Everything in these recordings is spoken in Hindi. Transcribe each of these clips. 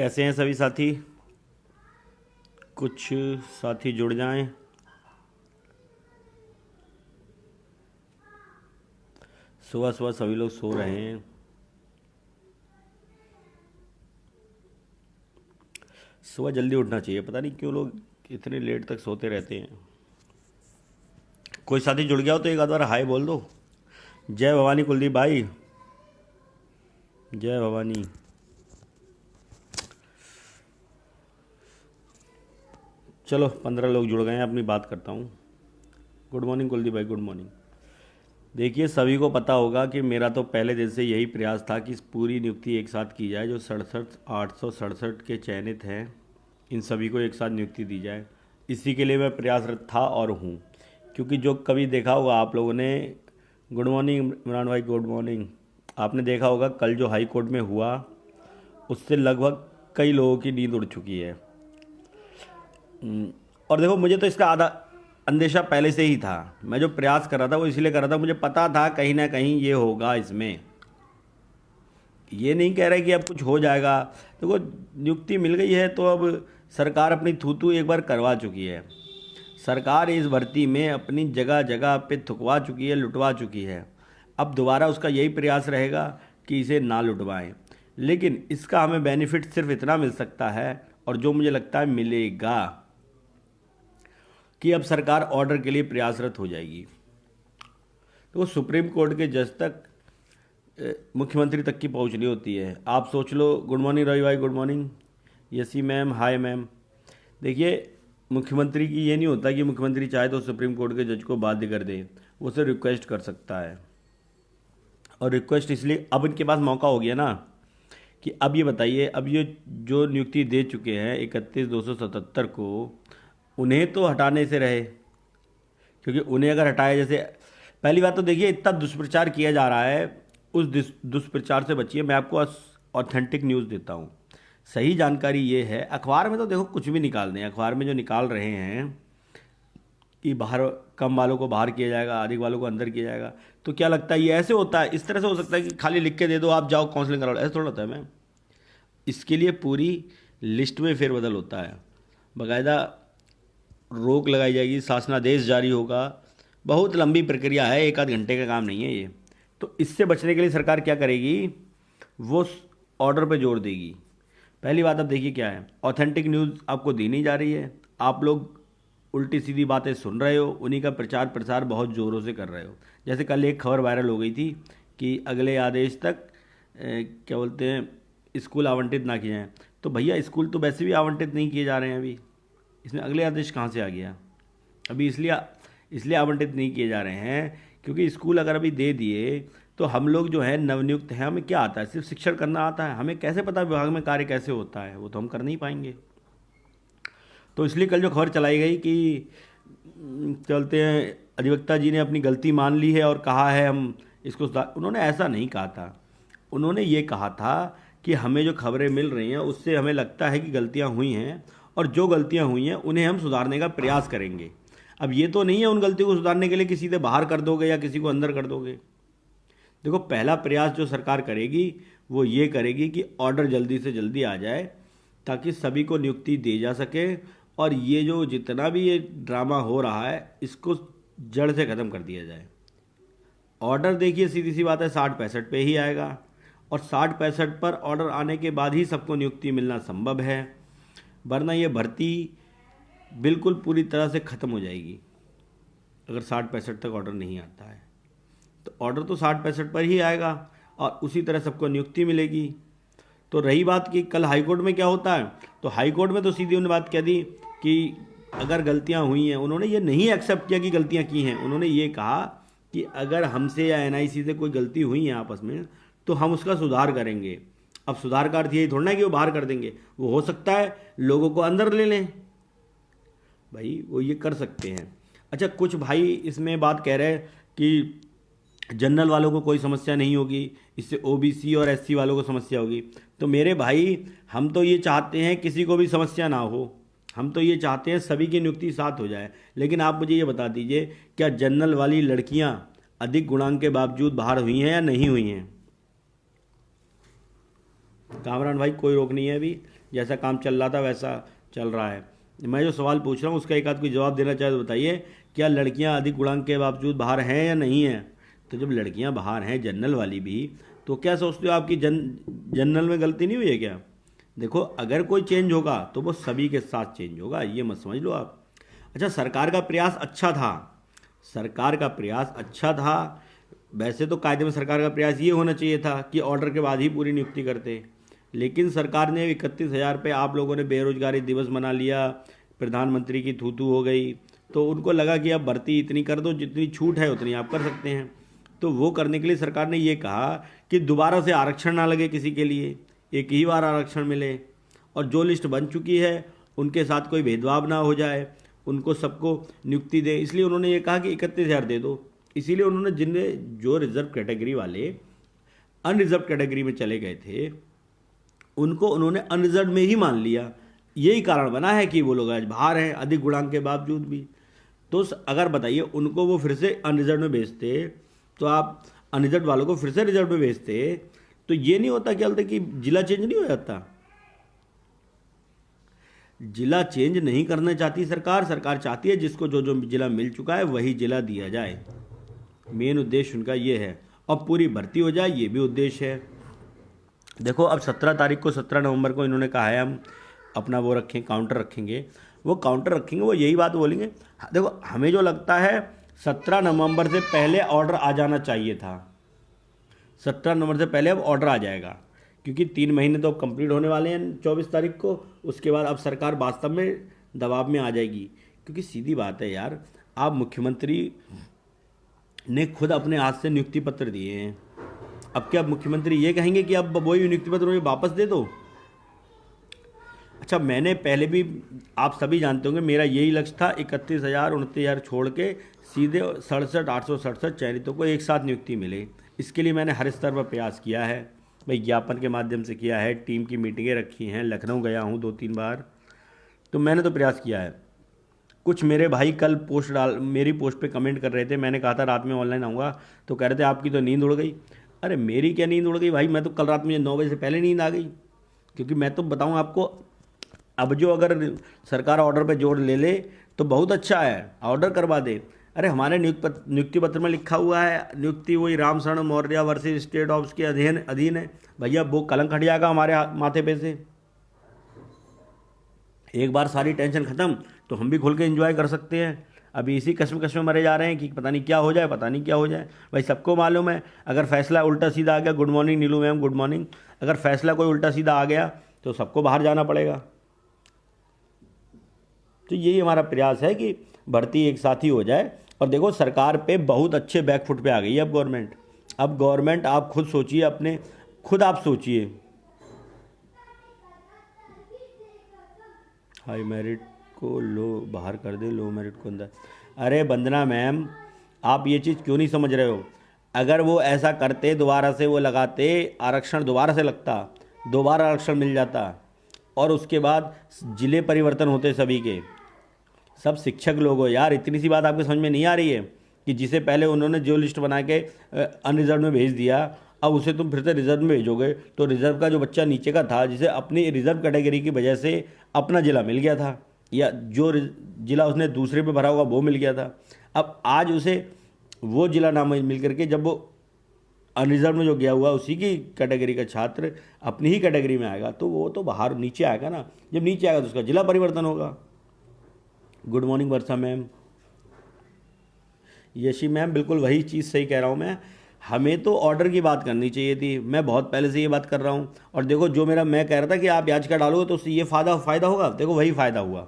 कैसे हैं सभी साथी। कुछ साथी जुड़ जाएं। सुबह सुबह सभी लोग सो रहे हैं। सुबह जल्दी उठना चाहिए, पता नहीं क्यों लोग इतने लेट तक सोते रहते हैं। कोई साथी जुड़ गया हो तो एक आध बार हाय बोल दो। जय भवानी कुलदीप भाई, जय भवानी। चलो 15 लोग जुड़ गए हैं, अपनी बात करता हूँ। गुड मॉर्निंग कुलदीप भाई, गुड मॉर्निंग। देखिए, सभी को पता होगा कि मेरा तो पहले दिन से यही प्रयास था कि इस पूरी नियुक्ति एक साथ की जाए। जो 67,867 के चयनित हैं, इन सभी को एक साथ नियुक्ति दी जाए। इसी के लिए मैं प्रयासरत था और हूँ। क्योंकि जो कभी देखा होगा आप लोगों ने, गुड मॉर्निंग इमरान भाई, गुड मॉर्निंग। आपने देखा होगा कल जो हाई कोर्ट में हुआ, उससे लगभग कई लोगों की नींद उड़ चुकी है। और देखो, मुझे तो इसका आधा अंदेशा पहले से ही था। मैं जो प्रयास कर रहा था वो इसलिए कर रहा था, मुझे पता था कहीं ना कहीं ये होगा। इसमें ये नहीं कह रहे कि अब कुछ हो जाएगा। देखो, नियुक्ति मिल गई है तो अब सरकार अपनी थूथू एक बार करवा चुकी है। सरकार इस भर्ती में अपनी जगह जगह पे थुकवा चुकी है, लुटवा चुकी है। अब दोबारा उसका यही प्रयास रहेगा कि इसे ना लुटवाएं। लेकिन इसका हमें बेनिफिट सिर्फ इतना मिल सकता है, और जो मुझे लगता है मिलेगा, कि अब सरकार ऑर्डर के लिए प्रयासरत हो जाएगी। तो सुप्रीम कोर्ट के जज तक मुख्यमंत्री तक की पहुंचनी होती है। आप सोच लो। गुड मॉर्निंग रवि भाई, good morning. Yes ma'am, hi ma'am. देखिए, मुख्यमंत्री की ये नहीं होता कि मुख्यमंत्री चाहे तो सुप्रीम कोर्ट के जज को बाध्य कर दे। वो सिर्फ रिक्वेस्ट कर सकता है। और रिक्वेस्ट इसलिए अब इनके पास मौका हो गया ना, कि अब ये बताइए, अब ये जो नियुक्ति दे चुके हैं 31,277 को, उन्हें तो हटाने से रहे। क्योंकि उन्हें अगर हटाया, जैसे पहली बात तो देखिए, इतना दुष्प्रचार किया जा रहा है, उस दुष्प्रचार से बचिए। मैं आपको ऑथेंटिक न्यूज़ देता हूँ। सही जानकारी ये है, अखबार में तो देखो कुछ भी निकाल दें। अखबार में जो निकाल रहे हैं कि बाहर कम वालों को बाहर किया जाएगा, अधिक वालों को अंदर किया जाएगा, तो क्या लगता है ये ऐसे होता है? इस तरह से हो सकता है कि खाली लिख के दे दो, आप जाओ काउंसलिंग करा लो, ऐसा थोड़ा होता है मैम। इसके लिए पूरी लिस्ट में फेरबदल होता है, बाकायदा रोक लगाई जाएगी, शासनादेश जारी होगा। बहुत लंबी प्रक्रिया है, एक आध घंटे का काम नहीं है ये। तो इससे बचने के लिए सरकार क्या करेगी, वो ऑर्डर पे जोर देगी। पहली बात, अब देखिए क्या है, ऑथेंटिक न्यूज़ आपको दी नहीं जा रही है। आप लोग उल्टी सीधी बातें सुन रहे हो, उन्हीं का प्रचार प्रसार बहुत ज़ोरों से कर रहे हो। जैसे कल एक खबर वायरल हो गई थी कि अगले आदेश तक क्या बोलते हैं, स्कूल आवंटित ना किए जाएँ। तो भैया, स्कूल तो वैसे भी आवंटित नहीं किए जा रहे हैं अभी। इसमें अगले आदेश कहाँ से आ गया? अभी इसलिए आवंटित नहीं किए जा रहे हैं क्योंकि स्कूल अगर अभी दे दिए तो हम लोग जो है नवनियुक्त हैं, हमें क्या आता है? सिर्फ शिक्षण करना आता है। हमें कैसे पता विभाग में कार्य कैसे होता है? वो तो हम कर नहीं पाएंगे। तो इसलिए कल जो खबर चलाई गई कि चलते हैं, अधिवक्ता जी ने अपनी गलती मान ली है और कहा है हम इसको उन्होंने ऐसा नहीं कहा था। उन्होंने ये कहा था कि हमें जो खबरें मिल रही हैं उससे हमें लगता है कि गलतियां हुई हैं, और जो गलतियां हुई हैं उन्हें हम सुधारने का प्रयास करेंगे। अब ये तो नहीं है उन गलतियों को सुधारने के लिए कि सीधे बाहर कर दोगे या किसी को अंदर कर दोगे। देखो, पहला प्रयास जो सरकार करेगी वो ये करेगी कि ऑर्डर जल्दी से जल्दी आ जाए, ताकि सभी को नियुक्ति दी जा सके। और ये जो जितना भी ये ड्रामा हो रहा है, इसको जड़ से ख़त्म कर दिया जाए। ऑर्डर देखिए, सीधी सी बात है, 60-65 पे ही आएगा। और 60-65 पर ऑर्डर आने के बाद ही सबको नियुक्ति मिलना संभव है, वरना ये भर्ती बिल्कुल पूरी तरह से ख़त्म हो जाएगी अगर 60-65 तक ऑर्डर नहीं आता है। तो ऑर्डर तो 60-65 पर ही आएगा और उसी तरह सबको नियुक्ति मिलेगी। तो रही बात कि कल हाईकोर्ट में क्या होता है, तो हाईकोर्ट में तो सीधी उन्होंने बात कह दी कि अगर गलतियां हुई हैं, उन्होंने ये नहीं एक्सेप्ट किया कि गलतियां की हैं। उन्होंने ये कहा कि अगर हमसे या एनआईसी से कोई गलती हुई है आपस में, तो हम उसका सुधार करेंगे। अब सुधार का अर्थ यही थोड़ा ना कि वो बाहर कर देंगे। वो हो सकता है लोगों को अंदर ले लें, भाई वो ये कर सकते हैं। अच्छा, कुछ भाई इसमें बात कह रहे हैं कि जनरल वालों को कोई समस्या नहीं होगी, इससे ओबीसी और एससी वालों को समस्या होगी। तो मेरे भाई, हम तो ये चाहते हैं किसी को भी समस्या ना हो। हम तो ये चाहते हैं सभी की नियुक्ति साथ हो जाए। लेकिन आप मुझे ये बता दीजिए, क्या जनरल वाली लड़कियां अधिक गुणांक के बावजूद बाहर हुई हैं या नहीं हुई हैं? कामरान भाई, कोई रोक नहीं है अभी। जैसा काम चल रहा था वैसा चल रहा है। मैं जो सवाल पूछ रहा हूँ उसका एक आध कोई जवाब देना चाहे तो बताइए, क्या लड़कियाँ अधिक गुणांक के बावजूद बाहर हैं या नहीं हैं? तो जब लड़कियाँ बाहर हैं, जनरल वाली भी, तो क्या सोचते हो आपकी जनरल में गलती नहीं हुई है क्या? देखो, अगर कोई चेंज होगा तो वो सभी के साथ चेंज होगा, ये मत समझ लो आप। अच्छा, सरकार का प्रयास अच्छा था, सरकार का प्रयास अच्छा था। वैसे तो कायदे में सरकार का प्रयास ये होना चाहिए था कि ऑर्डर के बाद ही पूरी नियुक्ति करते, लेकिन सरकार ने 31,000 पे, आप लोगों ने बेरोजगारी दिवस मना लिया, प्रधानमंत्री की थू थू हो गई, तो उनको लगा कि अब भर्ती इतनी कर दो, जितनी छूट है उतनी आप कर सकते हैं। तो वो करने के लिए सरकार ने ये कहा कि दोबारा से आरक्षण ना लगे किसी के लिए, एक ही बार आरक्षण मिले, और जो लिस्ट बन चुकी है उनके साथ कोई भेदभाव ना हो जाए, उनको सबको नियुक्ति दे। इसलिए उन्होंने ये कहा कि 31,000 दे दो। इसीलिए उन्होंने जिन्हें जो रिजर्व कैटेगरी वाले अनरिजर्व कैटेगरी में चले गए थे उनको उन्होंने अनरिजर्व में ही मान लिया। यही कारण बना है कि वो लोग आज बाहर हैं अधिक गुणांक के बावजूद भी। तो अगर बताइए उनको वो फिर से अनरिजर्व में भेजते, तो आप अनरिजर्व वालों को फिर से रिजर्व में भेजते, तो ये नहीं होता क्या बोलते कि जिला चेंज नहीं हो जाता। जिला चेंज नहीं करना चाहती सरकार, सरकार चाहती है जिसको जो जो जिला मिल चुका है वही जिला दिया जाए। मेन उद्देश्य उनका ये है, और पूरी भर्ती हो जाए, ये भी उद्देश्य है। देखो, अब 17 तारीख को, 17 नवंबर को इन्होंने कहा है हम अपना वो रखें, काउंटर रखेंगे। वो काउंटर रखेंगे, वो यही बात बोलेंगे। देखो, हमें जो लगता है 17 नवंबर से पहले ऑर्डर आ जाना चाहिए था। 17 नवंबर से पहले अब ऑर्डर आ जाएगा, क्योंकि 3 महीने तो अब कंप्लीट होने वाले हैं 24 तारीख को। उसके बाद अब सरकार वास्तव में दबाव में आ जाएगी, क्योंकि सीधी बात है यार, आप मुख्यमंत्री ने खुद अपने हाथ से नियुक्ति पत्र दिए हैं। अब क्या मुख्यमंत्री ये कहेंगे कि अब वही नियुक्ति पत्र मुझे वापस दे दो? अच्छा, मैंने पहले भी, आप सभी जानते होंगे, मेरा यही लक्ष्य था 31,000 29,000 छोड़ के सीधे 67,867 चयनितों को एक साथ नियुक्ति मिले। इसके लिए मैंने हर स्तर पर प्रयास किया है, विज्ञापन के माध्यम से किया है, टीम की मीटिंगें रखी हैं, लखनऊ गया हूँ 2-3 बार, तो मैंने तो प्रयास किया है। कुछ मेरे भाई कल मेरी पोस्ट पे कमेंट कर रहे थे, मैंने कहा था रात में ऑनलाइन आऊँगा, तो कह रहे थे आपकी तो नींद उड़ गई। अरे मेरी क्या नींद उड़ गई भाई, मैं तो कल रात मुझे 9 बजे से पहले नींद आ गई। क्योंकि मैं तो बताऊँ आपको, अब जो अगर सरकार ऑर्डर पे जोर ले ले तो बहुत अच्छा है, ऑर्डर करवा दे। अरे हमारे नियुक्ति पत्र में लिखा हुआ है नियुक्ति वही Ramsharan Maurya versus state of के अधीन है। भैया वो कलंक हट जाएगा हमारे माथे पे से, एक बार सारी टेंशन खत्म तो हम भी खुल के एंजॉय कर सकते हैं। अभी इसी कश्म में मरे जा रहे हैं कि पता नहीं क्या हो जाए, पता नहीं क्या हो जाए। भाई सबको मालूम है, अगर फैसला उल्टा सीधा आ गया, गुड मॉर्निंग नीलू मैम, गुड मॉर्निंग, अगर फैसला कोई उल्टा सीधा आ गया तो सबको बाहर जाना पड़ेगा। तो यही हमारा प्रयास है कि भर्ती एक साथ ही हो जाए। और देखो, सरकार पे बहुत अच्छे बैकफुट पे आ गई है अब गवर्नमेंट। अब गवर्नमेंट, आप खुद सोचिए, अपने खुद आप सोचिए, हाई मेरिट को लो बाहर कर दे, लो मेरिट को अंदर। अरे वंदना मैम, आप ये चीज़ क्यों नहीं समझ रहे हो? अगर वो ऐसा करते, दोबारा से वो लगाते, आरक्षण दोबारा से लगता, दोबारा आरक्षण मिल जाता, और उसके बाद जिले परिवर्तन होते सभी के, सब शिक्षक लोग हो यार। इतनी सी बात आपके समझ में नहीं आ रही है कि जिसे पहले उन्होंने जो लिस्ट बना के अनरिजर्व में भेज दिया, अब उसे तुम फिर से रिजर्व में भेजोगे, तो रिजर्व का जो बच्चा नीचे का था, जिसे अपनी रिजर्व कैटेगरी की वजह से अपना जिला मिल गया था, या जो जिला उसने दूसरे पे भरा होगा वो मिल गया था, अब आज उसे वो जिला ना मिल करके, जब वो अनरिजर्व में जो गया हुआ उसी की कैटेगरी का छात्र अपनी ही कैटेगरी में आएगा, तो वो तो बाहर नीचे आएगा ना। जब नीचे आएगा तो उसका जिला परिवर्तन होगा। गुड मॉर्निंग वर्षा मैम, यशी मैम, बिल्कुल वही चीज़ सही कह रहा हूँ मैं। हमें तो ऑर्डर की बात करनी चाहिए थी, मैं बहुत पहले से ये बात कर रहा हूँ। और देखो, जो मैं कह रहा था कि आप याचिका डालोगे तो उससे ये फ़ायदा होगा, देखो वही फ़ायदा हुआ।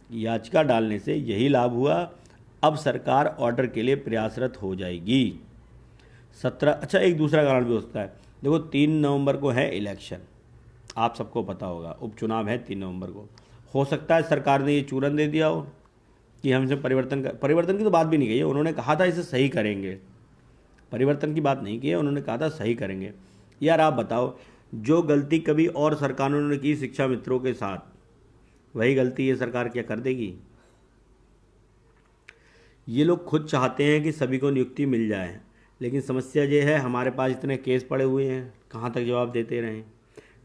याचिका डालने से यही लाभ हुआ। अब सरकार ऑर्डर के लिए प्रयासरत हो जाएगी 17। अच्छा, एक दूसरा कारण भी हो सकता है। देखो, 3 नवंबर को है इलेक्शन, आप सबको पता होगा, उपचुनाव है 3 नवंबर को। हो सकता है सरकार ने ये चूरन दे दिया हो कि हमसे परिवर्तन की तो बात भी नहीं कही है, उन्होंने कहा था इसे सही करेंगे, परिवर्तन की बात नहीं की है, उन्होंने कहा था सही करेंगे। यार आप बताओ, जो गलती कभी और सरकारों ने की शिक्षा मित्रों के साथ, वही गलती ये सरकार क्या कर देगी? ये लोग खुद चाहते हैं कि सभी को नियुक्ति मिल जाए, लेकिन समस्या ये है हमारे पास इतने केस पड़े हुए हैं, कहाँ तक जवाब देते रहें।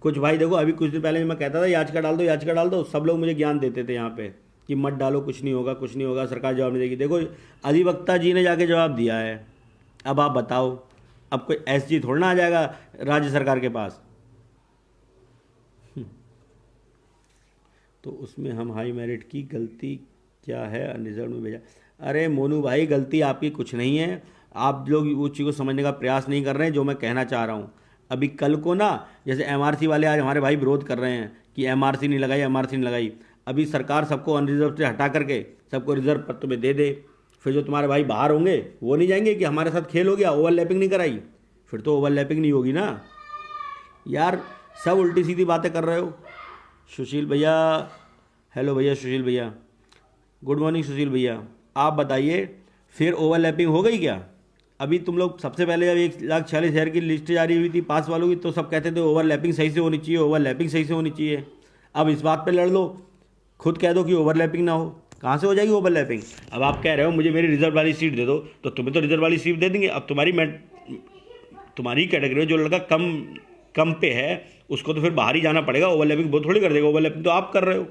कुछ भाई देखो, अभी कुछ दिन पहले मैं कहता था याचिका डाल दो, याचिका डाल दो, सब लोग मुझे ज्ञान देते थे यहाँ पे कि मत डालो, कुछ नहीं होगा, कुछ नहीं होगा, सरकार जवाब नहीं देगी। देखो अधिवक्ता जी ने जाके जवाब दिया है। अब आप बताओ, अब कोई एसजी थोड़ा ना आ जाएगा राज्य सरकार के पास। तो उसमें हम हाई मेरिट की गलती क्या है, अनरिजर्व में भेजा। अरे मोनू भाई, गलती आपकी कुछ नहीं है, आप लोग उस चीज़ को समझने का प्रयास नहीं कर रहे हैं जो मैं कहना चाह रहा हूँ। अभी कल को ना, जैसे एमआरसी वाले आज हमारे भाई विरोध कर रहे हैं कि एमआरसी नहीं लगाई, एमआरसी नहीं लगाई। अभी सरकार सबको अनरिजर्व से हटा करके सबको रिजर्व पत्र में दे दे, फिर जो तुम्हारे भाई बाहर होंगे वो नहीं जाएंगे कि हमारे साथ खेल हो गया, ओवरलैपिंग नहीं कराई। फिर तो ओवरलैपिंग नहीं होगी ना यार, सब उल्टी सीधी बातें कर रहे हो। सुशील भैया, हेलो भैया सुशील भैया, गुड मॉर्निंग सुशील भैया, आप बताइए फिर ओवरलैपिंग हो गई क्या? अभी तुम लोग सबसे पहले जब 1,46,000 की लिस्ट जारी हुई थी पास वालों की, तो सब कहते थे ओवरलैपिंग सही से होनी चाहिए, ओवरलैपिंग सही से होनी चाहिए। अब इस बात पे लड़ लो, खुद कह दो कि ओवरलैपिंग ना हो, कहाँ से हो जाएगी ओवरलैपिंग? अब आप कह रहे हो मुझे मेरी रिजर्व वाली सीट दे दो, तो तुम्हें तो रिजर्व वाली सीट दे देंगे। अब तुम्हारी कैटेगरी में जो लड़का कम पे है उसको तो फिर बाहर ही जाना पड़ेगा, ओवरलैपिंग वो थोड़ी कर देगा, ओवरलैपिंग तो आप कर रहे हो।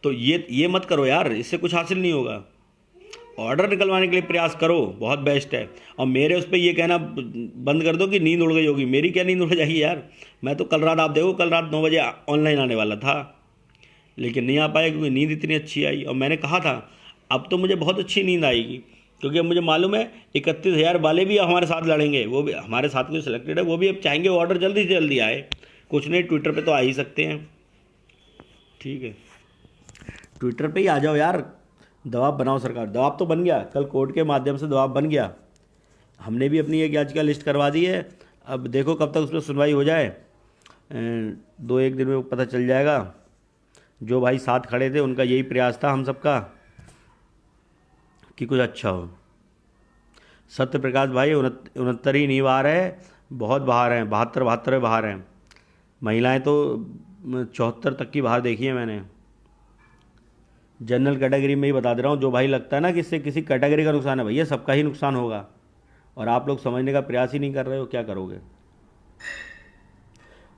तो ये मत करो यार, इससे कुछ हासिल नहीं होगा। ऑर्डर निकलवाने के लिए प्रयास करो, बहुत बेस्ट है। और मेरे उस पर ये कहना बंद कर दो कि नींद उड़ गई होगी, मेरी क्या नींद उड़ जाएगी यार। मैं तो कल रात, आप देखो, कल रात 9 बजे ऑनलाइन आने वाला था, लेकिन नहीं आ पाया क्योंकि नींद इतनी अच्छी आई। और मैंने कहा था अब तो मुझे बहुत अच्छी नींद आएगी, क्योंकि अब मुझे मालूम है 31,000 वाले भी हमारे साथ लड़ेंगे, वो भी हमारे साथ जो सिलेक्टेड है वो भी अब चाहेंगे ऑर्डर जल्दी से जल्दी आए। कुछ नहीं, ट्विटर पे तो आ ही सकते हैं, ठीक है, ट्विटर पे ही आ जाओ यार, दबाव बनाओ सरकार। दबाव तो बन गया, कल कोर्ट के माध्यम से दबाव बन गया, हमने भी अपनी एक याचिका लिस्ट करवा दी है। अब देखो कब तक उस पर सुनवाई हो जाए, 2-1 दिन में पता चल जाएगा। जो भाई साथ खड़े थे उनका यही प्रयास था हम सबका कि कुछ अच्छा हो। सत्य प्रकाश भाई 69 ही नहीं बाहर है, बहुत बाहर हैं, 72 बाहर हैं। महिलाएं तो 74 तक की बाहर देखी है मैंने। जनरल कैटेगरी में ही बता दे रहा हूँ, जो भाई लगता है ना कि इससे किसी कैटेगरी का नुकसान है, भैया सबका ही नुकसान होगा, और आप लोग समझने का प्रयास ही नहीं कर रहे हो, क्या करोगे?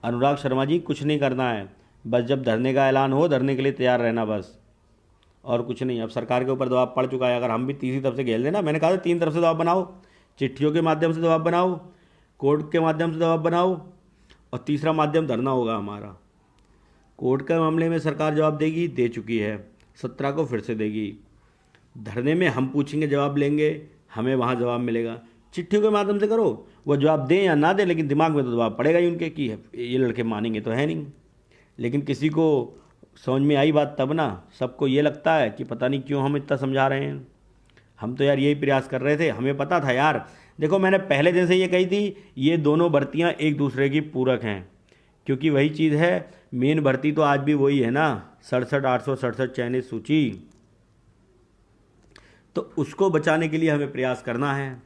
अनुराग शर्मा जी, कुछ नहीं करना है, बस जब धरने का ऐलान हो धरने के लिए तैयार रहना, बस और कुछ नहीं। अब सरकार के ऊपर दबाव पड़ चुका है, अगर हम भी तीसरी तरफ से घेर लेना, मैंने कहा था 3 तरफ से दबाव बनाओ, चिट्ठियों के माध्यम से दबाव बनाओ, कोर्ट के माध्यम से दबाव बनाओ, और तीसरा माध्यम धरना होगा हमारा। कोर्ट के मामले में सरकार जवाब देगी, दे चुकी है, 17 को फिर से देगी। धरने में हम पूछेंगे, जवाब लेंगे, हमें वहाँ जवाब मिलेगा। चिट्ठियों के माध्यम से करो, वो जवाब दें या ना दें, लेकिन दिमाग में तो दबाव पड़ेगा ही उनके कि ये लड़के मानेंगे तो है नहीं। लेकिन किसी को समझ में आई बात तब ना, सबको ये लगता है कि पता नहीं क्यों हम इतना समझा रहे हैं। हम तो यार यही प्रयास कर रहे थे, हमें पता था यार। देखो मैंने पहले दिन से ये कही थी, ये दोनों भर्तियाँ एक दूसरे की पूरक हैं, क्योंकि वही चीज़ है, मेन भर्ती तो आज भी वही है ना, 67,867 चयनित सूची, तो उसको बचाने के लिए हमें प्रयास करना है,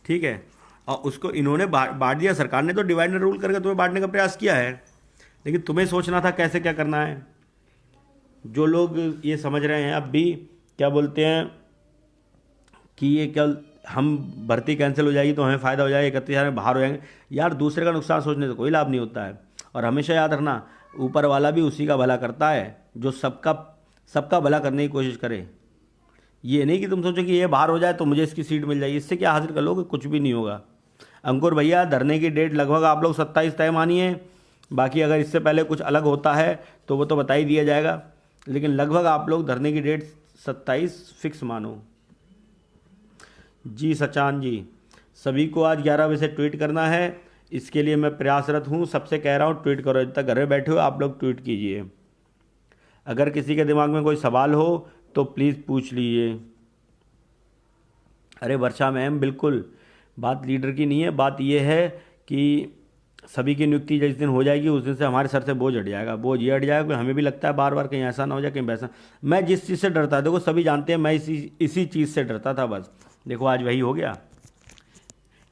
ठीक है। और उसको इन्होंने बांट दिया, सरकार ने तो डिवाइड एंड रूल करके तुम्हें बांटने का प्रयास किया है, लेकिन तुम्हें सोचना था कैसे क्या करना है। जो लोग ये समझ रहे हैं अब भी, क्या बोलते हैं कि ये क्या, हम भर्ती कैंसिल हो जाएगी तो हमें फ़ायदा हो जाएगा, 31,000 में बाहर हो जाएंगे, यार दूसरे का नुकसान सोचने से कोई लाभ नहीं होता है। और हमेशा याद रखना, ऊपर वाला भी उसी का भला करता है जो सबका भला करने की कोशिश करे। ये नहीं कि तुम सोचो कि ये बाहर हो जाए तो मुझे इसकी सीट मिल जाएगी, इससे क्या हासिल कर लोगे? कुछ भी नहीं होगा। अंकुर भैया, धरने की डेट लगभग आप लोग 27 तय मानिए, बाकी अगर इससे पहले कुछ अलग होता है तो वो तो बता ही दिया जाएगा, लेकिन लगभग आप लोग धरने की डेट 27 फिक्स मानो। जी सचान जी, सभी को आज 11 बजे से ट्वीट करना है, इसके लिए मैं प्रयासरत हूँ, सबसे कह रहा हूँ ट्वीट करो। जब तक घर में बैठे हो आप लोग ट्वीट कीजिए। अगर किसी के दिमाग में कोई सवाल हो तो प्लीज़ पूछ लीजिए। अरे वर्षा मैम, बिल्कुल बात लीडर की नहीं है, बात यह है कि सभी की नियुक्ति जिस दिन हो जाएगी उस दिन से हमारे सर से बोझ हट जाएगा। बोझ ये हट जाएगा कि हमें भी लगता है बार बार कहीं ऐसा ना हो जाए, कहीं वैसा। मैं जिस चीज़ से डरता, देखो सभी जानते हैं मैं इसी चीज़ से डरता था, बस देखो आज वही हो गया।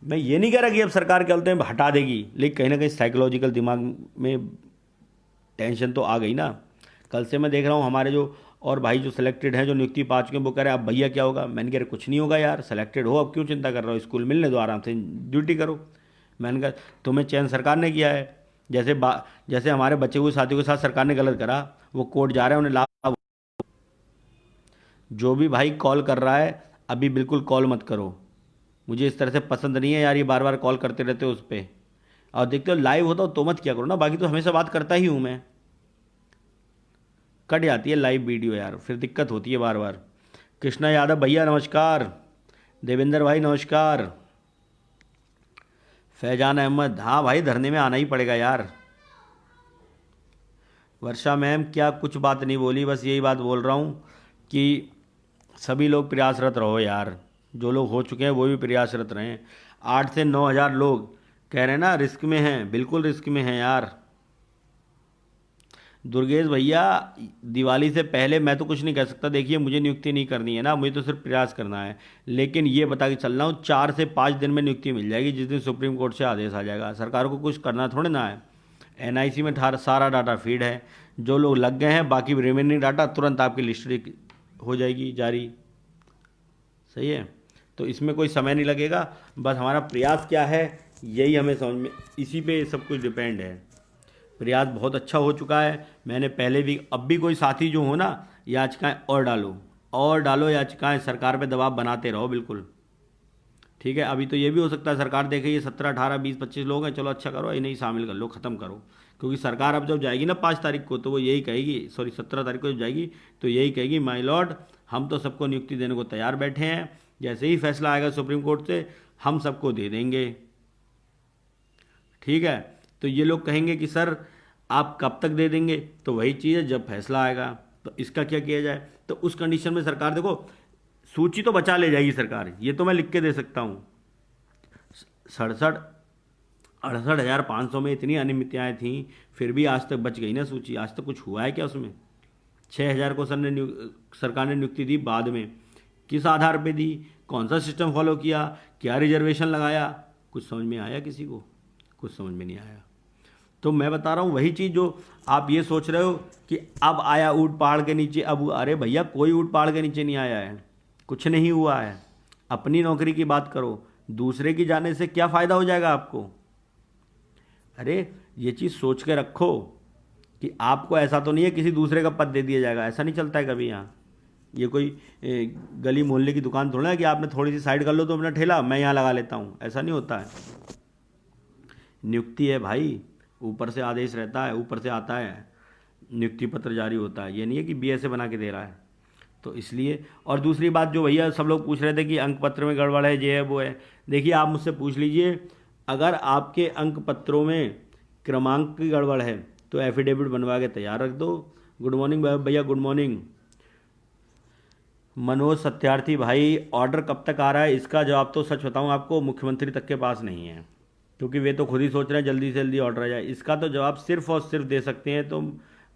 मैं ये नहीं कह रहा कि अब सरकार क्या बोलते हैं हटा देगी, लेकिन कहीं ना कहीं साइकोलॉजिकल दिमाग में टेंशन तो आ गई ना। कल से मैं देख रहा हूँ हमारे जो और भाई जो सिलेक्टेड हैं, जो नियुक्ति पा चुके हैं, वो कह रहे हैं अब भैया क्या होगा। मैंने कह रहा कुछ नहीं होगा यार, सिलेक्टेड हो अब क्यों चिंता कर रहे हो, स्कूल मिलने दो, आराम से ड्यूटी करो। मैंने कहा तुम्हें चयन सरकार ने किया है, जैसे हमारे बच्चे हुए साथियों के साथ सरकार ने गलत करा, वो कोर्ट जा रहे हैं, उन्हें लाभ। जो भी भाई कॉल कर रहा है अभी बिल्कुल कॉल मत करो, मुझे इस तरह से पसंद नहीं है यार, ये बार बार कॉल करते रहते हो उस पर। और देखते हो लाइव होता हो तो मत किया करो ना, बाकी तो हमेशा बात करता ही हूँ मैं। कट जाती है लाइव वीडियो यार, फिर दिक्कत होती है बार बार। कृष्णा यादव भैया नमस्कार, देवेंद्र भाई नमस्कार, फैजान अहमद, हाँ भाई धरने में आना ही पड़ेगा यार। वर्षा मैम क्या कुछ बात नहीं बोली, बस यही बात बोल रहा हूँ कि सभी लोग प्रयासरत रहो यार, जो लोग हो चुके हैं वो भी प्रयासरत रहें। 8 से 9 हज़ार लोग कह रहे हैं ना रिस्क में हैं, बिल्कुल रिस्क में हैं यार। दुर्गेश भैया दिवाली से पहले मैं तो कुछ नहीं कह सकता, देखिए मुझे नियुक्ति नहीं करनी है ना, मुझे तो सिर्फ प्रयास करना है, लेकिन ये बता के चल रहा हूँ 4 से 5 दिन में नियुक्ति मिल जाएगी, जिस दिन सुप्रीम कोर्ट से आदेश आ जाएगा। सरकार को कुछ करना थोड़े ना है, एनआईसी में सारा डाटा फीड है, जो लोग लग गए हैं बाकी रिमेनिंग डाटा तुरंत आपकी लिस्ट हो जाएगी जारी। सही है, तो इसमें कोई समय नहीं लगेगा, बस हमारा प्रयास क्या है यही हमें समझ में, इसी पे सब कुछ डिपेंड है। प्रयास बहुत अच्छा हो चुका है, मैंने पहले भी, अब भी कोई साथी जो हो ना, याचिकाएं और डालो याचिकाएं, सरकार पे दबाव बनाते रहो बिल्कुल। ठीक है, अभी तो ये भी हो सकता है सरकार देखे ये 17, 18, 20, 25 लोग हैं, चलो अच्छा करो इन्हें ही शामिल कर लो, ख़त्म करो, क्योंकि सरकार अब जब जाएगी ना 5 तारीख को, तो वो यही कहेगी, सॉरी 17 तारीख को जब जाएगी तो यही कहेगी, माय लॉर्ड हम तो सबको नियुक्ति देने को तैयार बैठे हैं, जैसे ही फैसला आएगा सुप्रीम कोर्ट से हम सबको दे देंगे। ठीक है, तो ये लोग कहेंगे कि सर आप कब तक दे देंगे, तो वही चीज़ है जब फैसला आएगा तो इसका क्या किया जाए। तो उस कंडीशन में सरकार देखो सूची तो बचा ले जाएगी सरकार, ये तो मैं लिख के दे सकता हूँ। 67-68,500 में इतनी अनियमितताएँ थी, फिर भी आज तक बच गई ना सूची, आज तक कुछ हुआ है क्या उसमें। 6,000 को सरकार ने नियुक्ति दी, बाद में किस आधार पे दी, कौन सा सिस्टम फॉलो किया, क्या रिजर्वेशन लगाया, कुछ समझ में आया किसी को, कुछ समझ में नहीं आया। तो मैं बता रहा हूँ वही चीज़ जो आप ये सोच रहे हो कि अब आया ऊँट पहाड़ के नीचे, अब अरे भैया कोई ऊँट पहाड़ के नीचे नहीं आया है, कुछ नहीं हुआ है। अपनी नौकरी की बात करो, दूसरे की जाने से क्या फ़ायदा हो जाएगा आपको। अरे ये चीज़ सोच के रखो कि आपको ऐसा तो नहीं है किसी दूसरे का पद दे दिया जाएगा, ऐसा नहीं चलता है कभी यहाँ। ये कोई गली मोहल्ले की दुकान थोड़ा है कि आपने थोड़ी सी साइड कर लो तो अपना ठेला मैं यहाँ लगा लेता हूँ, ऐसा नहीं होता है। नियुक्ति है भाई, ऊपर से आदेश रहता है, ऊपर से आता है, नियुक्ति पत्र जारी होता है, ये नहीं है कि बीएसए बना के दे रहा है। तो इसलिए, और दूसरी बात जो भैया सब लोग पूछ रहे थे कि अंक पत्र में गड़बड़ है, ये है वो है, देखिए आप मुझसे पूछ लीजिए, अगर आपके अंक पत्रों में क्रमांक की गड़बड़ है तो एफिडेविट बनवा के तैयार रख दो। गुड मॉर्निंग भैया, गुड मॉर्निंग। मनोज सत्यार्थी भाई, ऑर्डर कब तक आ रहा है, इसका जवाब तो सच बताऊं आपको मुख्यमंत्री तक के पास नहीं है, क्योंकि वे तो खुद ही सोच रहे हैं जल्दी से जल्दी ऑर्डर आ जाए। इसका तो जवाब सिर्फ और सिर्फ दे सकते हैं तो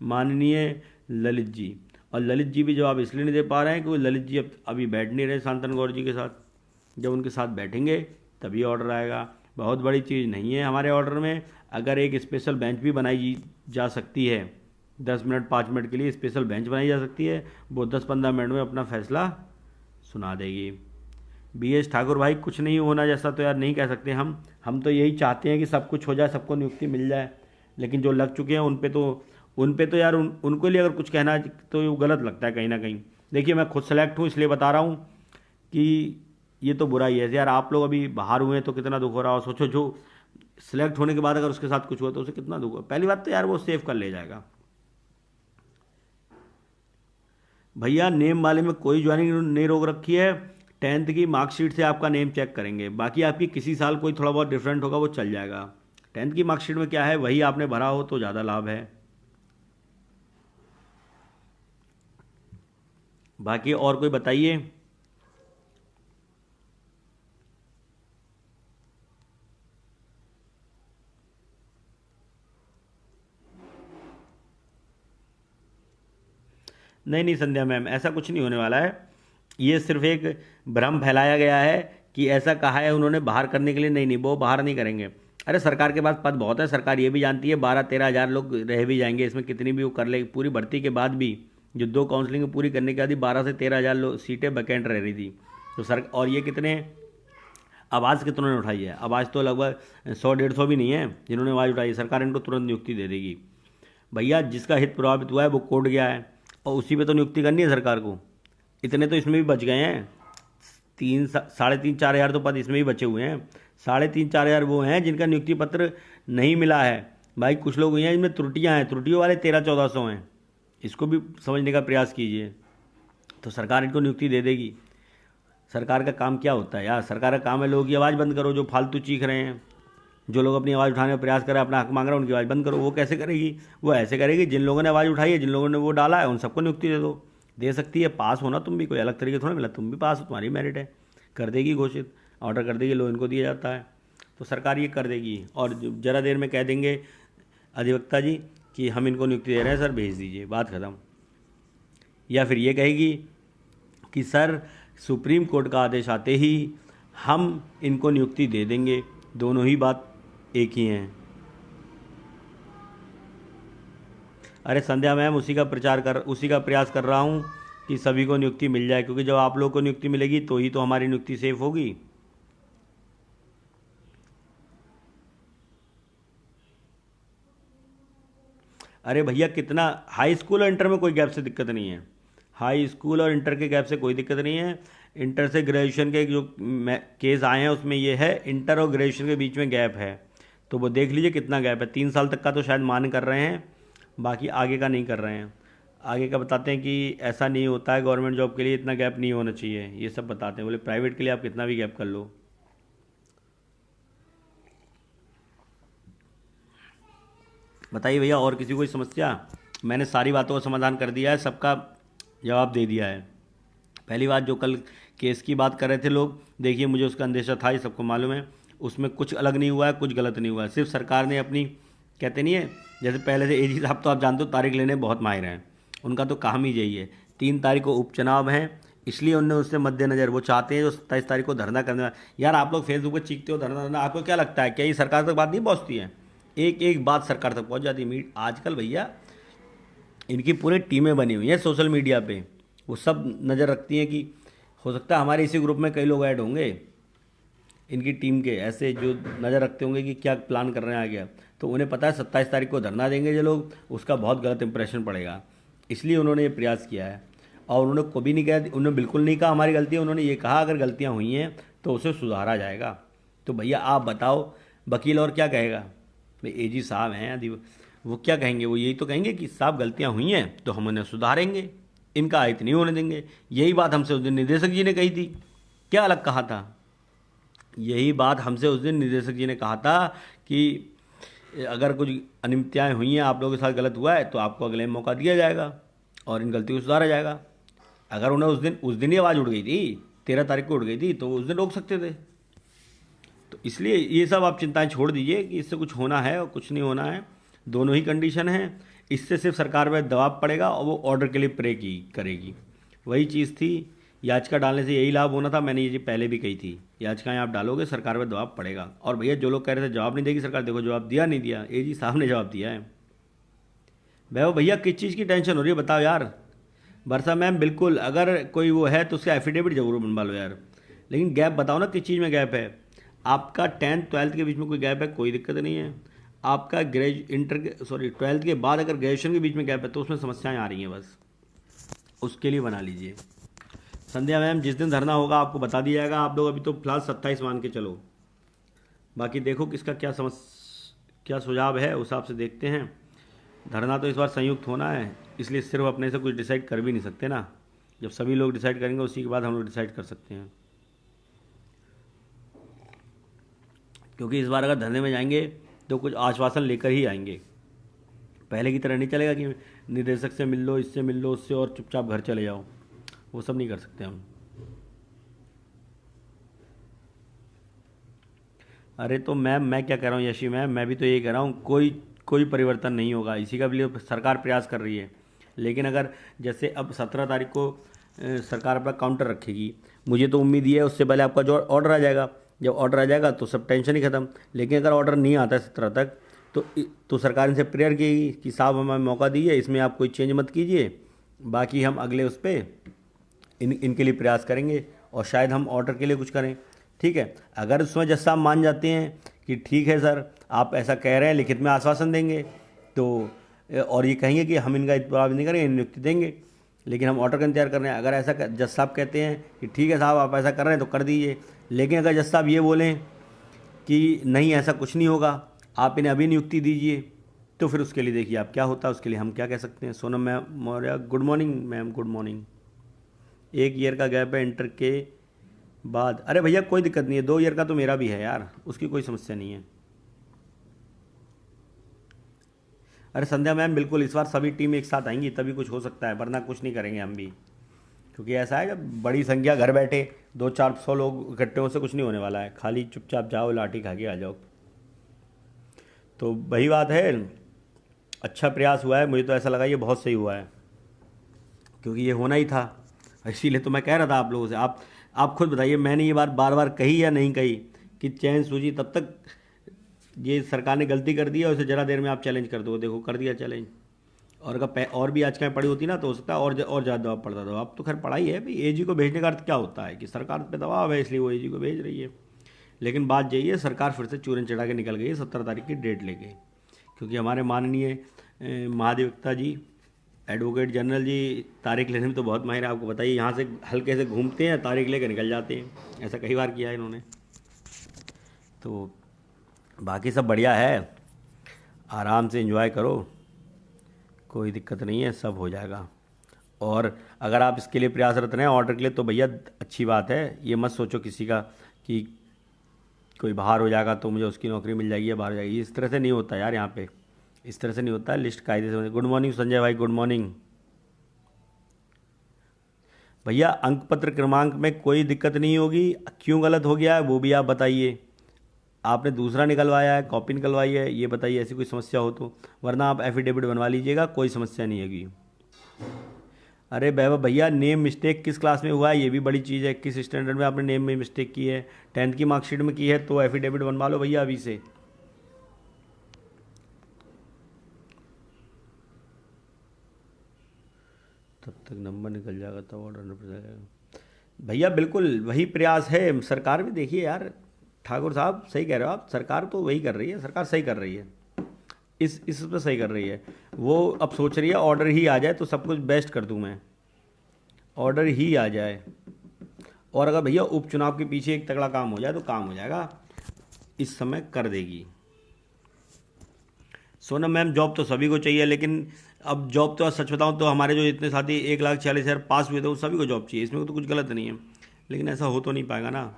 माननीय ललित जी, और ललित जी भी जवाब इसलिए नहीं दे पा रहे हैं क्योंकि ललित जी अभी बैठ नहीं रहे शांतनु गौड़ जी के साथ, जब उनके साथ बैठेंगे तभी ऑर्डर आएगा। बहुत बड़ी चीज़ नहीं है हमारे ऑर्डर में, अगर एक स्पेशल बेंच भी बनाई जा सकती है, 10 मिनट 5 मिनट के लिए स्पेशल बेंच बनाई जा सकती है, वो 10-15 मिनट में अपना फैसला सुना देगी। BS ठाकुर भाई, कुछ नहीं होना जैसा तो यार नहीं कह सकते हम तो यही चाहते हैं कि सब कुछ हो जाए, सबको नियुक्ति मिल जाए, लेकिन जो लग चुके हैं उन पे तो यार उनको लिए अगर कुछ कहना तो ये गलत लगता है कहीं ना कहीं। देखिए मैं खुद सेलेक्ट हूँ इसलिए बता रहा हूँ कि ये तो बुरा ही है यार, आप लोग अभी बाहर हुए हैं तो कितना दुख हो रहा हो, सोचो जो सिलेक्ट होने के बाद अगर उसके साथ कुछ हुआ तो उसे कितना दुख हो। पहली बात तो यार वो सेव कर ले जाएगा। भैया नेम वाले में कोई ज्वाइनिंग नहीं रोक रखी है, 10th की मार्कशीट से आपका नेम चेक करेंगे, बाकी आपकी किसी साल कोई थोड़ा बहुत डिफरेंट होगा वो चल जाएगा। 10th की मार्कशीट में क्या है वही आपने भरा हो तो ज़्यादा लाभ है। बाकी और कोई बताइए। नहीं संध्या मैम, ऐसा कुछ नहीं होने वाला है, ये सिर्फ एक भ्रम फैलाया गया है कि ऐसा कहा है उन्होंने बाहर करने के लिए। नहीं वो बाहर नहीं करेंगे। अरे सरकार के पास पद बहुत है, सरकार ये भी जानती है 12-13 हज़ार लोग रह भी जाएंगे इसमें, कितनी भी वो कर ले, पूरी भर्ती के बाद भी जो 2 काउंसलिंग पूरी करने के बाद ही 12 से 13 हज़ार सीटें वैकेंट रह रही थी। तो सर और ये कितने आवाज़ कितनों ने उठाई है? आवाज़ तो लगभग 100-150 भी नहीं है जिन्होंने आवाज़ उठाई है। सरकार इनको तुरंत नियुक्ति दे देगी। भैया जिसका हित प्रभावित हुआ है वो कोर्ट गया है और उसी पे तो नियुक्ति करनी है सरकार को। इतने तो इसमें भी बच गए हैं, 3-3.5-4 हज़ार तो पद इसमें भी बचे हुए हैं। 3.5-4 हज़ार वो हैं जिनका नियुक्ति पत्र नहीं मिला है। भाई कुछ लोग हुए हैं जिनमें त्रुटियां हैं, त्रुटियों वाले 1300-1400 हैं। इसको भी समझने का प्रयास कीजिए। तो सरकार इनको नियुक्ति दे देगी। सरकार का काम क्या होता है यार? सरकार का काम है लोगों की आवाज़ बंद करो, जो फालतू चीख रहे हैं, जो लोग अपनी आवाज़ उठाने का प्रयास कर रहे हैं, अपना हक मांग रहे हैं, उनकी आवाज़ बंद करो। वो कैसे करेगी? वो ऐसे करेगी, जिन लोगों ने आवाज़ उठाई है, जिन लोगों ने वो डाला है, उन सबको नियुक्ति दे दो। दे सकती है, पास होना तुम भी, कोई अलग तरीके थोड़ा मिला, तुम भी पास हो, तुम्हारी मेरिट है। कर देगी घोषित, ऑर्डर कर देगी, लो इनको दिया जाता है। तो सरकार ये कर देगी और ज़रा देर में कह देंगे अधिवक्ता जी कि हम इनको नियुक्ति दे रहे हैं सर, भेज दीजिए, बात ख़त्म। या फिर ये कहेगी कि सर सुप्रीम कोर्ट का आदेश आते ही हम इनको नियुक्ति दे देंगे। दोनों ही बात एक ही हैं। अरे संध्या मैम, उसी का प्रयास कर रहा हूँ कि सभी को नियुक्ति मिल जाए, क्योंकि जब आप लोगों को नियुक्ति मिलेगी तो ही तो हमारी नियुक्ति सेफ होगी। अरे भैया कितना, हाई स्कूल और इंटर में कोई गैप से दिक्कत नहीं है। हाई स्कूल और इंटर के गैप से कोई दिक्कत नहीं है। इंटर से ग्रेजुएशन के जो केस आए हैं उसमें ये है, इंटर और ग्रेजुएशन के बीच में गैप है। तो वो देख लीजिए कितना गैप है। 3 साल तक का तो शायद मान्य कर रहे हैं, बाकी आगे का नहीं कर रहे हैं। आगे का बताते हैं कि ऐसा नहीं होता है, गवर्नमेंट जॉब के लिए इतना गैप नहीं होना चाहिए, ये सब बताते हैं। बोले प्राइवेट के लिए आप कितना भी गैप कर लो। बताइए भैया, और किसी को कोई समस्या? मैंने सारी बातों का समाधान कर दिया है, सबका जवाब दे दिया है। पहली बात, जो कल केस की बात कर रहे थे लोग, देखिए मुझे उसका अंदेशा था, ये सबको मालूम है। उसमें कुछ अलग नहीं हुआ है, कुछ गलत नहीं हुआ है। सिर्फ सरकार ने अपनी, कहते नहीं है, जैसे पहले से एजी साहब तो आप जानते हो तारीख लेने बहुत माहिर हैं, उनका तो काम ही यही है। 3 तारीख को उपचुनाव हैं, इसलिए उनने उससे मद्देनज़र वो चाहते हैं जो 27 तारीख को धरना करने। यार आप लोग फेसबुक पर चीखते हो धरना धरना, आपको क्या लगता है क्या ये सरकार तक बात नहीं पहुँचती है? एक एक बात सरकार तक पहुँच जाती है। आजकल भैया इनकी पूरी टीमें बनी हुई हैं सोशल मीडिया पे, वो सब नज़र रखती हैं कि हो सकता है हमारे इसी ग्रुप में कई लोग ऐड होंगे इनकी टीम के, ऐसे जो नज़र रखते होंगे कि क्या प्लान कर रहे हैं आगे। तो उन्हें पता है 27 तारीख को धरना देंगे जो लोग, उसका बहुत गलत इंप्रेशन पड़ेगा, इसलिए उन्होंने ये प्रयास किया है। और उन्होंने कभी नहीं कहा, उन्होंने बिल्कुल नहीं कहा हमारी गलती है। उन्होंने ये कहा अगर गलतियाँ हुई हैं तो उसे सुधारा जाएगा। तो भैया आप बताओ, वकील और क्या कहेगा? भाई एजी साहब हैं, वो क्या कहेंगे? वो यही तो कहेंगे कि साहब गलतियाँ हुई हैं तो हम उन्हें सुधारेंगे, इनका आयत नहीं होने देंगे। यही बात हमसे उस दिन निदेशक जी ने कही थी। क्या अलग कहा था? यही बात हमसे उस दिन निदेशक जी ने कहा था कि अगर कुछ अनियमितताएँ हुई हैं, आप लोगों के साथ गलत हुआ है, तो आपको अगले में मौका दिया जाएगा और इन गलतियों को सुधारा जाएगा। अगर उन्हें उस दिन ही आवाज़ उड़ गई थी, 13 तारीख को उड़ गई थी, तो उस दिन रोक सकते थे। तो इसलिए ये सब आप चिंताएं छोड़ दीजिए कि इससे कुछ होना है और कुछ नहीं होना है। दोनों ही कंडीशन हैं। इससे सिर्फ सरकार पर दबाव पड़ेगा और वो ऑर्डर के लिए प्रे करेगी। वही चीज़ थी, याचिका डालने से यही लाभ होना था। मैंने ये चीज़ पहले भी कही थी, याचिकाएं आप डालोगे सरकार पर दबाव पड़ेगा। और भैया जो लोग कह रहे थे जवाब नहीं देगी सरकार, देखो जवाब दिया नहीं दिया, एजी साहब ने जवाब दिया है। भैया किस चीज़ की टेंशन हो रही है बताओ यार? वर्षा मैम बिल्कुल, अगर कोई वो है तो उसका एफिडेविट जरूर बनवा लो यार, लेकिन गैप बताओ ना, किस चीज़ में गैप है? आपका 10th-12th के बीच में कोई गैप है, कोई दिक्कत नहीं है। आपका 12th के बाद अगर ग्रेजुएशन के बीच में गैप है तो उसमें समस्याएं आ रही हैं, बस उसके लिए बना लीजिए। संध्या मैम जिस दिन धरना होगा आपको बता दिया जाएगा। आप लोग अभी तो फिलहाल 27 मान के चलो, बाकी देखो किसका क्या सुझाव है, उस हिसाब से देखते हैं। धरना तो इस बार संयुक्त होना है, इसलिए सिर्फ अपने से कुछ डिसाइड कर भी नहीं सकते ना। जब सभी लोग डिसाइड करेंगे उसी के बाद हम लोग डिसाइड कर सकते हैं। क्योंकि इस बार अगर धरने में जाएंगे तो कुछ आश्वासन लेकर ही आएंगे। पहले की तरह नहीं चलेगा कि निदेशक से मिल लो, इससे मिल लो, उससे, और चुपचाप घर चले जाओ। वो सब नहीं कर सकते हम। अरे तो मैम मैं क्या कह रहा हूँ यशी मैम, मैं भी तो यही कह रहा हूँ, कोई परिवर्तन नहीं होगा। इसी का लिए सरकार प्रयास कर रही है। लेकिन अगर जैसे अब 17 तारीख को सरकार अपना काउंटर रखेगी, मुझे तो उम्मीद ये है उससे पहले आपका जो ऑर्डर आ जाएगा। जब ऑर्डर आ जाएगा तो सब टेंशन ही खत्म। लेकिन अगर ऑर्डर नहीं आता है 17 तक, तो सरकार इनसे प्रेयर की कि साहब हमें मौका दीजिए, इसमें आप कोई चेंज मत कीजिए, बाकी हम अगले उस पर इनके लिए प्रयास करेंगे और शायद हम ऑर्डर के लिए कुछ करें। ठीक है, अगर उसमें जज साहब मान जाते हैं कि ठीक है सर आप ऐसा कह रहे हैं, लिखित में आश्वासन देंगे तो और ये कहेंगे कि हम इनका इत्तराब नहीं करेंगे, नियुक्ति देंगे, लेकिन हम ऑर्डर का इंतजार कर रहे हैं। अगर ऐसा जज साहब कहते हैं कि ठीक है साहब आप ऐसा कर रहे हैं तो कर दीजिए, लेकिन अगर जज साहब ये बोलें कि नहीं ऐसा कुछ नहीं होगा, आप इन्हें अभी नियुक्ति दीजिए, तो फिर उसके लिए देखिए आप क्या होता है, उसके लिए हम क्या कह सकते हैं। Sonam ma'am Maurya, good morning ma'am, good morning. 1 year का गैप है इंटर के बाद। अरे भैया कोई दिक्कत नहीं है, 2 ईयर का तो मेरा भी है यार, उसकी कोई समस्या नहीं है। अरे संध्या मैम बिल्कुल, इस बार सभी टीम एक साथ आएंगी तभी कुछ हो सकता है, वरना कुछ नहीं करेंगे हम भी, क्योंकि ऐसा है जब बड़ी संख्या घर बैठे 200-400 लोग इकट्ठे होने से कुछ नहीं होने वाला है, खाली चुपचाप जाओ लाठी खा के आ जाओ। तो वही बात है, अच्छा प्रयास हुआ है, मुझे तो ऐसा लगा ये बहुत सही हुआ है, क्योंकि ये होना ही था। इसीलिए तो मैं कह रहा था आप लोगों से, आप खुद बताइए, मैंने ये बात बार बार कही या नहीं कही कि चैन सूझी तब तक ये सरकार ने गलती कर दी है, उसे ज़रा देर में आप चैलेंज कर दो, देखो कर दिया चैलेंज। और अगर और भी आजकल पड़ी होती ना तो हो सकता है और ज़्यादा दबाव पड़ता था। अब तो खैर पढ़ाई है भाई, एजी को भेजने का अर्थ क्या होता है कि सरकार पे दबाव है इसलिए वो एजी को भेज रही है। लेकिन बात यही है, सरकार फिर से चूरन चढ़ा के निकल गई है 17 तारीख की डेट लेके, क्योंकि हमारे माननीय महाधिवक्ता जी, एडवोकेट जनरल जी तारीख लेने में तो बहुत माहिर है, आपको बताइए, यहाँ से हल्के से घूमते हैं तारीख लेकर निकल जाते हैं, ऐसा कई बार किया है इन्होंने। तो बाकी सब बढ़िया है, आराम से एंजॉय करो, कोई दिक्कत नहीं है, सब हो जाएगा। और अगर आप इसके लिए प्रयासरत रहें ऑर्डर के लिए तो भैया अच्छी बात है, ये मत सोचो किसी का कि कोई बाहर हो जाएगा तो मुझे उसकी नौकरी मिल जाएगी या बाहर हो जाएगी, इस तरह से नहीं होता यार, यहाँ पे इस तरह से नहीं होता है, लिस्ट कायदे से। गुड मॉर्निंग संजय भाई, गुड मॉर्निंग। भैया अंक पत्र क्रमांक में कोई दिक्कत नहीं होगी, क्यों गलत हो गया है वो भी आप बताइए, आपने दूसरा निकलवाया है, कॉपी निकलवाई है, ये बताइए ऐसी कोई समस्या हो तो, वरना आप एफिडेविट बनवा लीजिएगा, कोई समस्या नहीं होगी। अरे वैभव भैया नेम मिस्टेक किस क्लास में हुआ है, ये भी बड़ी चीज़ है, किस स्टैंडर्ड में आपने नेम में मिस्टेक की है, 10th की मार्कशीट में की है तो एफिडेविट बनवा लो भैया अभी से। तब तक नंबर निकल जाएगा तब ऑर्डर जाएगा। भैया बिल्कुल वही प्रयास है, सरकार भी देखिए यार, ठाकुर साहब सही कह रहे हो आप, सरकार तो वही कर रही है, सरकार सही कर रही है, इस पर सही कर रही है। वो अब सोच रही है ऑर्डर ही आ जाए तो सब कुछ बेस्ट कर दूं मैं, ऑर्डर ही आ जाए। और अगर भैया उपचुनाव के पीछे एक तगड़ा काम हो जाए तो काम हो जाएगा, इस समय कर देगी। सोनम मैम जॉब तो सभी को चाहिए, लेकिन अब जॉब तो सच बताऊं तो हमारे जो इतने साथी 1,40,000 पास हुए थे वो सभी को जॉब चाहिए, इसमें तो कुछ गलत नहीं है, लेकिन ऐसा हो तो नहीं पाएगा ना,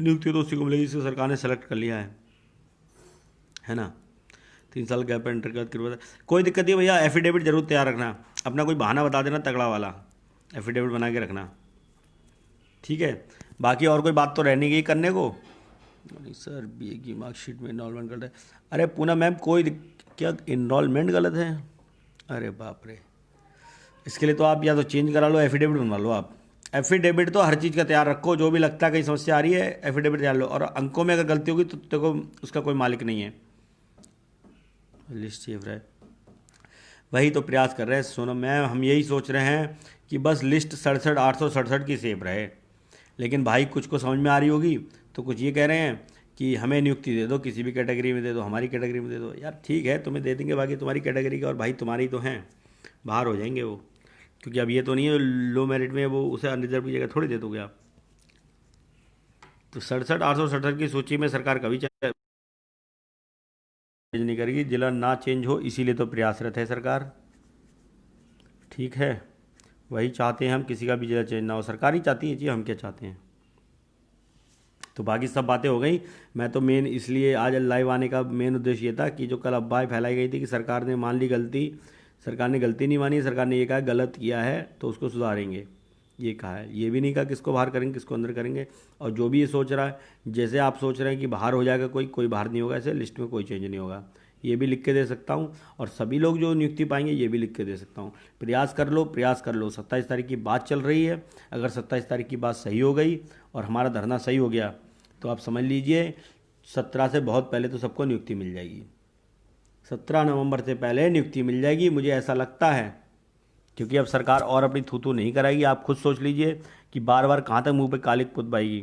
नियुक्ति तो उसी को मिलेगी जिसको सरकार ने सेलेक्ट कर लिया है ना। 3 साल गैप एंटर कर, कोई दिक्कत नहीं भैया, एफिडेविट जरूर तैयार रखना, अपना कोई बहाना बता देना तगड़ा वाला, एफिडेविट बना के रखना, ठीक है। बाकी और कोई बात तो रहनी गई करने को नहीं सर, बीए की मार्कशीट में इनरोलमेंट गलत है। अरे पूनम मैम क्या इनरोलमेंट गलत है, अरे बाप रे, इसके लिए तो आप या तो चेंज करा लो, एफिडेविट बनवा लो आप। एफिडेविट तो हर चीज़ का तैयार रखो, जो भी लगता है कहीं समस्या आ रही है एफिडेविट तैयार लो, और अंकों में अगर गलती होगी तो देखो उसका कोई मालिक नहीं है। लिस्ट सेव रहे, वही तो प्रयास कर रहे हैं सोनम मैम, हम यही सोच रहे हैं कि बस लिस्ट 67,867 की सेव रहे, लेकिन भाई कुछ को समझ में आ रही होगी तो कुछ ये कह रहे हैं कि हमें नियुक्ति दे दो, किसी भी कैटेगरी में दे दो, हमारी कैटेगरी में दे दो। यार ठीक है तुम्हें दे देंगे, बाकी तुम्हारी कैटेगरी के और भाई तुम्हारी तो हैं, बाहर हो जाएंगे वो, क्योंकि अब ये तो नहीं है लो मेरिट में वो उसे अनरिजर्व की जगह थोड़ी दे दोगे आप। तो 67,867 की सूची में सरकार कभी चेंज नहीं करेगी, जिला ना चेंज हो इसीलिए तो प्रयासरत है सरकार, ठीक है। वही चाहते हैं हम, किसी का भी जिला चेंज ना हो, सरकार ही चाहती है जी, हम क्या चाहते हैं। तो बाकी सब बातें हो गई, मैं तो मेन इसलिए आज लाइव आने का मेन उद्देश्य ये था कि जो कल अफवाहें फैलाई गई थी कि सरकार ने मान ली गलती, सरकार ने गलती नहीं मानी, सरकार ने ये कहा गलत किया है तो उसको सुधारेंगे, ये कहा है, ये भी नहीं कहा किसको बाहर करेंगे किसको अंदर करेंगे। और जो भी ये सोच रहा है, जैसे आप सोच रहे हैं कि बाहर हो जाएगा कोई बाहर नहीं होगा, ऐसे लिस्ट में कोई चेंज नहीं होगा, ये भी लिख के दे सकता हूँ, और सभी लोग जो नियुक्ति पाएंगे ये भी लिख के दे सकता हूँ। प्रयास कर लो, प्रयास कर लो, 27 तारीख की बात चल रही है, अगर 27 तारीख की बात सही हो गई और हमारा धरना सही हो गया तो आप समझ लीजिए 17 से बहुत पहले तो सबको नियुक्ति मिल जाएगी, 17 नवंबर से पहले नियुक्ति मिल जाएगी, मुझे ऐसा लगता है, क्योंकि अब सरकार और अपनी थूथू नहीं कराएगी। आप खुद सोच लीजिए कि बार बार कहाँ तक मुंह पे कालिक पुत पाएगी,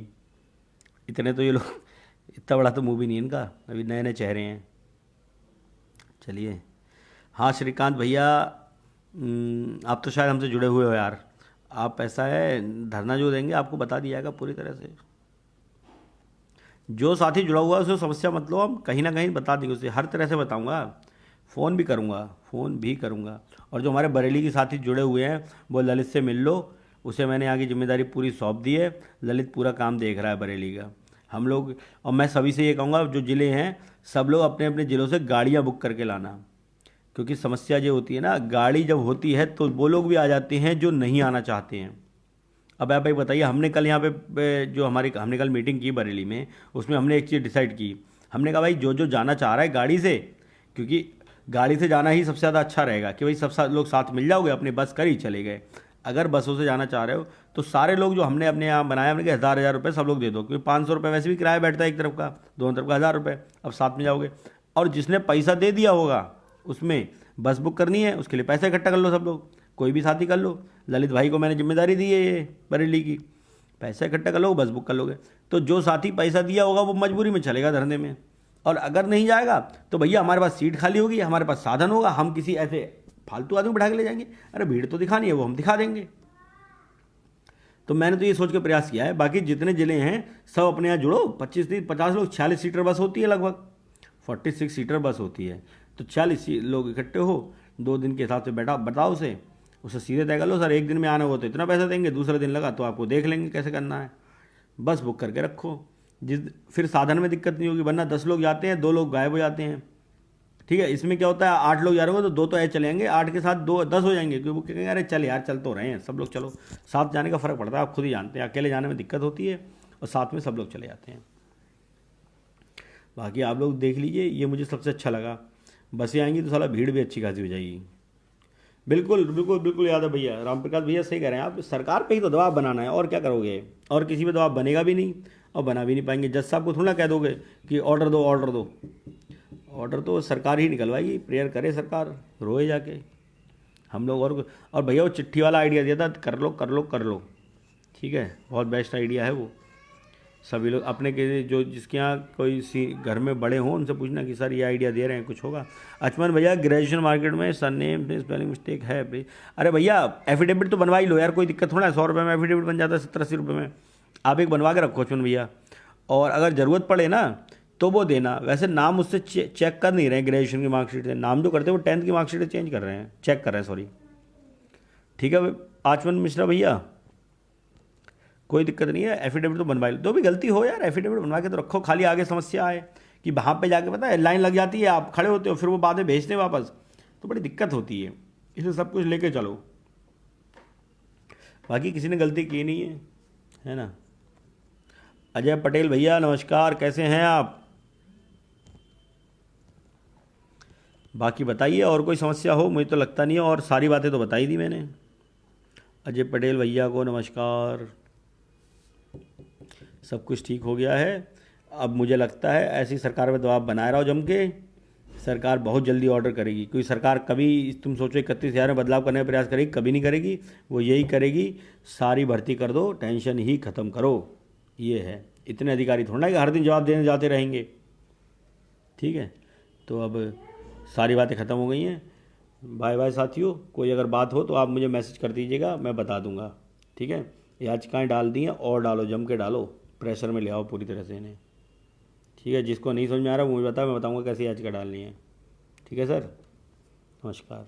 इतने तो ये लोग, इतना बड़ा तो मूवी नहीं है इनका, अभी नए नए चेहरे हैं। चलिए, हाँ श्रीकांत भैया, आप तो शायद हमसे जुड़े हुए हो यार। आप, ऐसा है, धरना जो देंगे आपको बता दिया जाएगा पूरी तरह से। जो साथी जुड़ा हुआ है उसको समस्या मत लो, हम कहीं ना कहीं बता देंगे उसे, हर तरह से बताऊंगा। फ़ोन भी करूंगा, फ़ोन भी करूंगा। और जो हमारे बरेली के साथी जुड़े हुए हैं वो ललित से मिल लो, उसे मैंने आगे जिम्मेदारी पूरी सौंप दी है। ललित पूरा काम देख रहा है बरेली का। हम लोग, और मैं सभी से ये कहूँगा, जो ज़िले हैं सब लोग अपने अपने ज़िलों से गाड़ियाँ बुक करके लाना। क्योंकि समस्या ये होती है ना, गाड़ी जब होती है तो वो लोग भी आ जाते हैं जो नहीं आना चाहते हैं। अब आप एक बताइए, हमने कल यहाँ पे जो हमारी, हमने कल मीटिंग की बरेली में, उसमें हमने एक चीज़ डिसाइड की। हमने कहा भाई जो जो जाना चाह रहा है गाड़ी से, क्योंकि गाड़ी से जाना ही सबसे ज़्यादा अच्छा रहेगा कि भाई सब लोग साथ मिल जाओगे, अपनी बस कर ही चले गए। अगर बसों से जाना चाह रहे हो तो सारे लोग जो हमने अपने यहाँ बनाया, हमने कहा 1000 रुपये सब लोग दे दो, क्योंकि 500 रुपये वैसे भी किराया बैठता है एक तरफ का, दोनों तरफ का 1000 रुपये। अब साथ में जाओगे, और जिसने पैसा दे दिया होगा उसमें बस बुक करनी है, उसके लिए पैसा इकट्ठा कर लो सब लोग, कोई भी साथी कर लो। ललित भाई को मैंने जिम्मेदारी दी है ये बरेली की, पैसा इकट्ठा कर लो, बस बुक कर लोगे। तो जो साथी पैसा दिया होगा वो मजबूरी में चलेगा धरने में, और अगर नहीं जाएगा तो भैया हमारे पास सीट खाली होगी, हमारे पास साधन होगा, हम किसी ऐसे फालतू आदमी बैठा के ले जाएंगे। अरे भीड़ तो दिखानी है, वो हम दिखा देंगे। तो मैंने तो ये सोच के प्रयास किया है। बाकी जितने ज़िले हैं सब अपने यहाँ जुड़ो, 25-50 लोग, 46 सीटर बस होती है लगभग, 46 सीटर बस होती है। तो 40 लोग इकट्ठे हो, 2 दिन के हिसाब से बताओ उसे सीधे तय कर लो, सर एक दिन में आना हो तो इतना पैसा देंगे, दूसरा दिन लगा तो आपको देख लेंगे कैसे करना है। बस बुक करके रखो, फिर साधन में दिक्कत नहीं होगी। वरना 10 लोग जाते हैं, 2 लोग गायब हो जाते हैं। ठीक है, इसमें क्या होता है, 8 लोग जा रहे होंगे तो 2 तो ऐसे चले जाएंगे, 8 के साथ 2 10 हो जाएंगे, क्योंकि वो कहेंगे अरे चल यार, चल तो रहे हैं सब लोग, चलो। साथ जाने का फ़र्क पड़ता है, आप खुद ही जानते हैं, अकेले जाने में दिक्कत होती है और साथ में सब लोग चले जाते हैं। बाकी आप लोग देख लीजिए, ये मुझे सबसे अच्छा लगा। बसें आएंगी तो साला भीड़ भी अच्छी खासी हो जाएगी। बिल्कुल बिल्कुल बिल्कुल, याद है भैया, रामप्रकाश भैया सही कह रहे हैं आप। सरकार पे ही तो दबाव बनाना है, और क्या करोगे, और किसी पे दबाव बनेगा भी नहीं और बना भी नहीं पाएंगे। जज साहब को थोड़ा कह दोगे कि ऑर्डर दो ऑर्डर दो, ऑर्डर तो सरकार ही निकलवाएगी। प्रेयर करे सरकार, रोए जाके हम लोग। और भैया वो चिट्ठी वाला आइडिया दिया था, कर लो कर लो कर लो, ठीक है, बहुत बेस्ट आइडिया है वो। सभी लोग अपने के, जो जिसके यहाँ कोई घर में बड़े हों उनसे पूछना कि सर ये आइडिया दे रहे हैं, कुछ होगा। अचमन भैया, ग्रेजुएशन मार्केट में सरनेम पे स्पेलिंग मिस्टेक है भाई। अरे भैया एफिडेविट तो बनवा ही लो यार, कोई दिक्कत थोड़ा है, 100 रुपये में एफिडेविट बन जाता है, 70-80 रुपये में। आप एक बनवा के रखो अचमन भैया, और अगर ज़रूरत पड़े ना तो वो देना। वैसे नाम उससे चेक कर नहीं रहे हैं ग्रेजुएशन की मार्कशीट से, नाम जो करते हैं वो 10th की मार्कशीट चेंज कर रहे हैं, चेक कर रहे हैं, सॉरी। ठीक है आचमन मिश्रा भैया, कोई दिक्कत नहीं है, एफिडेविट तो बनवा लो। जो भी गलती हो यार, एफिडेविट बनवा के तो रखो, खाली आगे समस्या आए कि वहाँ पे जाके पता है लाइन लग जाती है, आप खड़े होते हो, फिर वो बाद में भेजते हैं वापस, तो बड़ी दिक्कत होती है। इसलिए सब कुछ लेके चलो। बाकी किसी ने गलती की नहीं है ना। अजय पटेल भैया नमस्कार, कैसे हैं आप? बाकी बताइए, और कोई समस्या हो, मुझे तो लगता नहीं है, और सारी बातें तो बताई दी मैंने। अजय पटेल भैया को नमस्कार। सब कुछ ठीक हो गया है। अब मुझे लगता है ऐसी सरकार पर दबाव बनाए रहो जम के, सरकार बहुत जल्दी ऑर्डर करेगी। क्योंकि सरकार कभी, तुम सोचो 31,000 में बदलाव करने का प्रयास करेगी, कभी नहीं करेगी। वो यही करेगी, सारी भर्ती कर दो, टेंशन ही ख़त्म करो। ये है, इतने अधिकारी थोड़ा ना कि हर दिन जवाब देने जाते रहेंगे। ठीक है, तो अब सारी बातें ख़त्म हो गई हैं। बाय बाय साथियों, कोई अगर बात हो तो आप मुझे मैसेज कर दीजिएगा, मैं बता दूंगा। ठीक है, याचिकाएँ डाल दी हैं, और डालो, जम के डालो, प्रेशर में ले आओ पूरी तरह से इन्हें। ठीक है, जिसको नहीं समझ में आ रहा वो मुझे बताओ, मैं बताऊंगा कैसे याचिका डालनी है। ठीक है सर, नमस्कार।